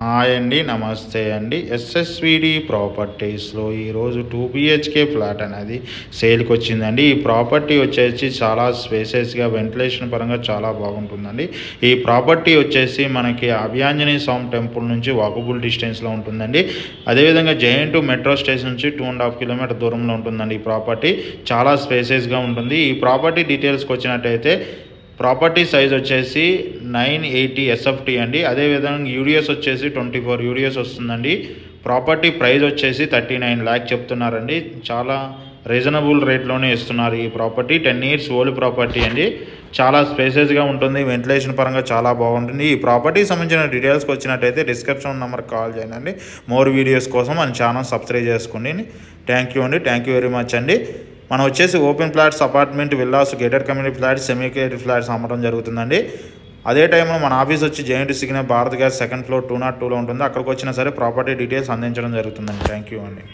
Hi అండి. నమస్తే అండి. ఎస్ఎస్విడి ప్రాపర్టీస్లో ఈరోజు 2 బిహెచ్కే ఫ్లాట్ అనేది సేల్కి వచ్చిందండి. ఈ ప్రాపర్టీ వచ్చేసి చాలా స్పేసెస్గా వెంటిలేషన్ పరంగా చాలా బాగుంటుందండి. ఈ ప్రాపర్టీ వచ్చేసి మనకి అభయాంజనేయ స్వామి టెంపుల్ నుంచి వాకబుల్ డిస్టెన్స్లో ఉంటుందండి. అదేవిధంగా జేఎన్2 మెట్రో స్టేషన్ నుంచి 2.5 కిలోమీటర్ దూరంలో ఉంటుందండి. ఈ ప్రాపర్టీ చాలా స్పేసెస్గా ఉంటుంది. ఈ ప్రాపర్టీ డీటెయిల్స్కి వచ్చినట్టయితే ప్రాపర్టీ సైజ్ వచ్చేసి 980 ఎస్ఎఫ్టీ అండి. అదేవిధంగా యూడిఎస్ వచ్చేసి 24 యూడిఎస్ వస్తుందండి. ప్రాపర్టీ ప్రైస్ వచ్చేసి 39 ల్యాక్ చెప్తున్నారండి. చాలా రీజనబుల్ రేట్లోనే ఇస్తున్నారు ఈ ప్రాపర్టీ. 10 ఇయర్స్ ఓల్డ్ ప్రాపర్టీ అండి. చాలా స్పేసెస్గా ఉంటుంది. వెంటిలేషన్ పరంగా చాలా బాగుంటుంది. ఈ ప్రాపర్టీకి సంబంధించిన డీటెయిల్స్కి వచ్చినట్టయితే డిస్క్రిప్షన్ నెంబర్కి కాల్ చేయండి. మోర్ వీడియోస్ కోసం మన ఛానల్ సబ్స్క్రైబ్ చేసుకోండి. థ్యాంక్ యూ అండి. థ్యాంక్ యూ వెరీ మచ్ అండి. మనం వచ్చేసి open flats, apartment, villas, gated community flats, semi gated flats అమ్మడం జరుగుతుందండి. అదే టైంలో మన ఆఫీస్ వచ్చి జేఎన్2 signal Bharat gas second floor 202లో ఉంటుంది. అక్కడికి వచ్చినా సరే ప్రాపర్టీ డీటెయిల్స్ అందించడం జరుగుతుందండి. థ్యాంక్ యూ అండి.